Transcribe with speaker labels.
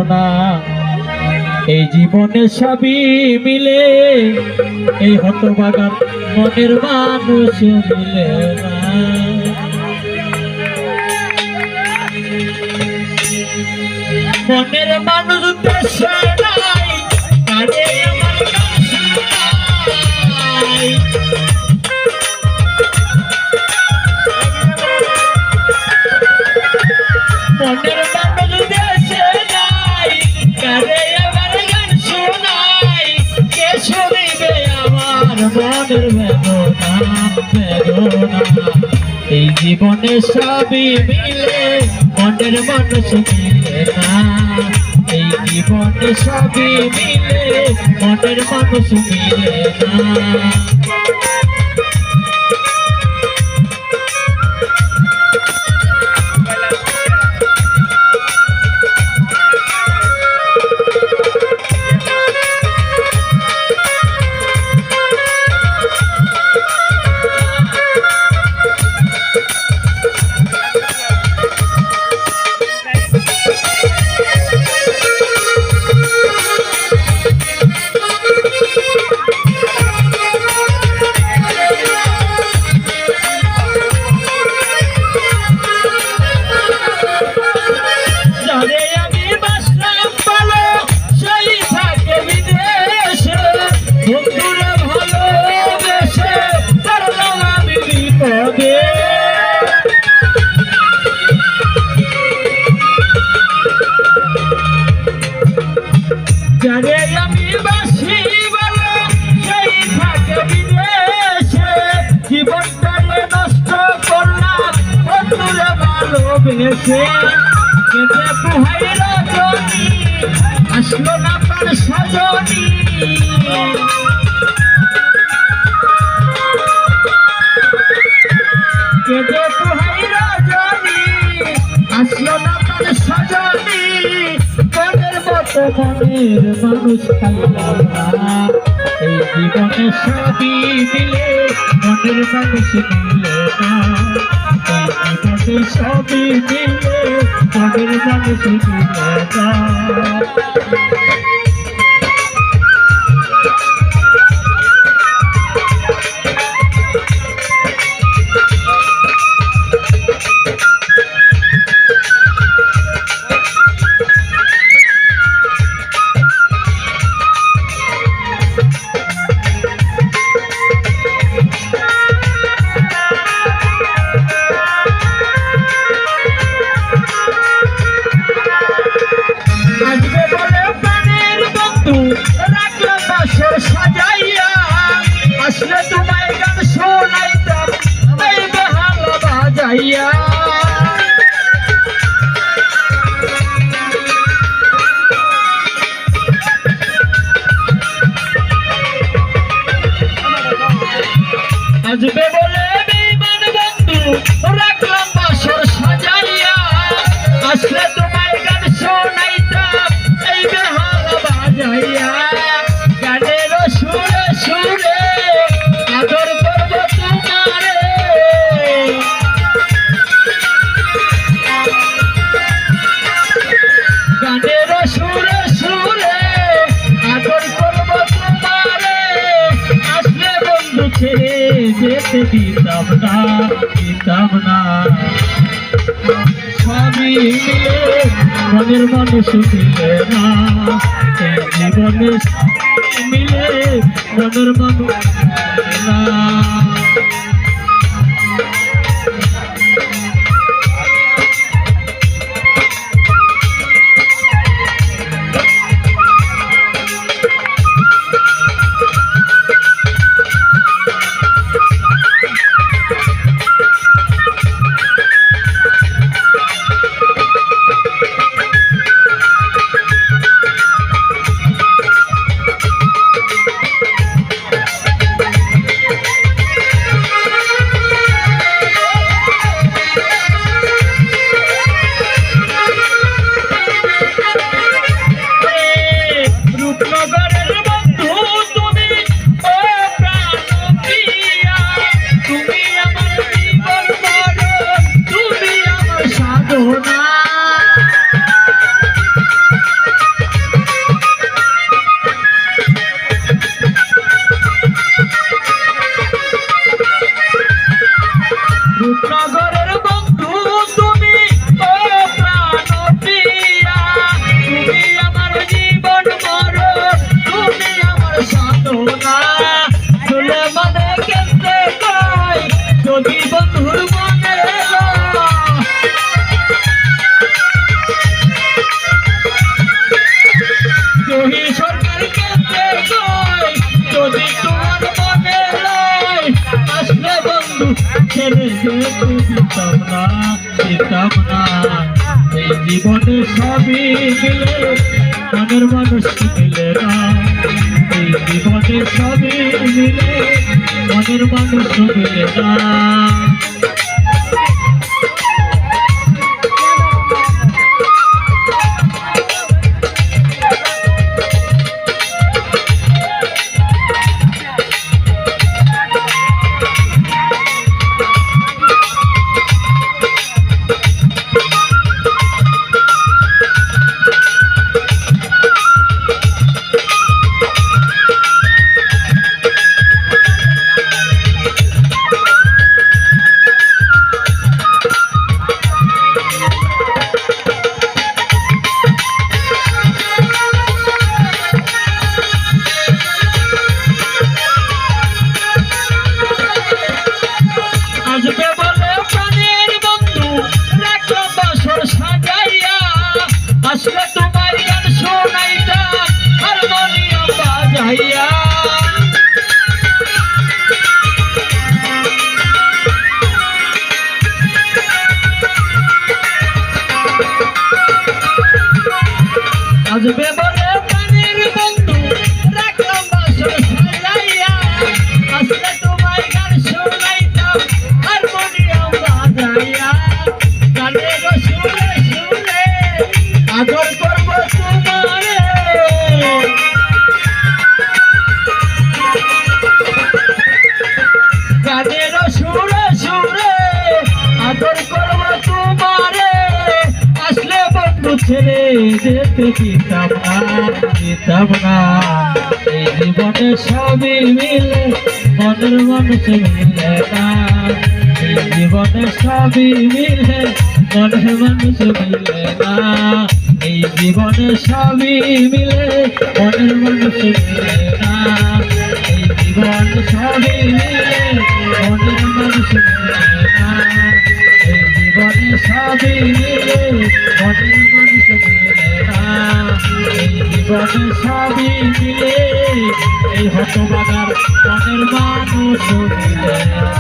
Speaker 1: বেদনা এই জীবনে সবই মিলে এই হতভাগার মনের মানুষ মিলে না। মনের মানুষ দেশে নাই কারে আমার গান শোনাই। মনের মানুষ দেশে নাই কারে আমার গান শোনাই। কে শুনিবে আমার মনের বেদনা এই জীবনে সবই মিলে মনের মানুষ মিলে না। এই জীবনে সবই মিলে মনের মানুষ মিলে না। যারে আমি বাসি বলো সেই থাকে বিদেশে জীবনটাকে নষ্ট করলাম বন্ধুরে ভালোবেসে। কেঁদে পুহাই রজনী আসলো না তার সজনী। কেঁদে পুহাই রজনী আসলো না তার সজনী। মনের মানুষ পাইলাম না এই জীবনে সবই মিলে মনের মানুষ মিলে না। এই জীবনে সবই মিলে মনের মানুষ মিলে না। আসলে তোমায় গান শোনাইতাম এই বেহাল বাজাইয়া। আসবে বলে বেঈমান বন্ধু রাখলাম বাসর সাজাইয়া। আসলে তোমায় গান শোনাইতাম এই বেহাল বাজাইয়া। গানের সুরে সুরে আদর করব তোমারে। গানের সুরে সুরে আদর করব তোমারে। আসলে বন্ধু ছেড়ে যেতে দিতাম না দিতাম না। সবই মিলে মনের মানুষ মিলে না। এই জীবনে মিলে মনের মানুষ মিলে না। দিতাম না এই জীবনে সবই মিলে মনের মানুষ মিলে না এই জীবনে সবই মিলে মনের মানুষ মিলে না আসলে তোমার গান শোনাইতাম হারমোনিয়াম বাজাইয়া আসবে বলে প্রাণের বন্ধু রাখলাম বাসর সাজাইয়া আসলে তোমার গান শোনাইতাম হারমোনিয়াম বাজাইয়া গানের সুরে সুরে আদর করব তোমারে গানের সুরে সুরে আদর করব তোমারে আসলে বন্ধু ছেড়ে যেতে দিতাম না এই জীবনে সবই মিলে মনের মানুষ মিলে না এই জীবনে সবই মিলে মনের মানুষ মিলে না এই জীবনে সবই মিলে মনের মানুষ মিলে না এই জীবন সবই মিলে মনের মানুষ মিলে না এই জীবনে সবই মিলে মনের মানুষ মিলে না এই জীবনে সবই মিলে এই হতবাগার মনের মানুষ মিলে না।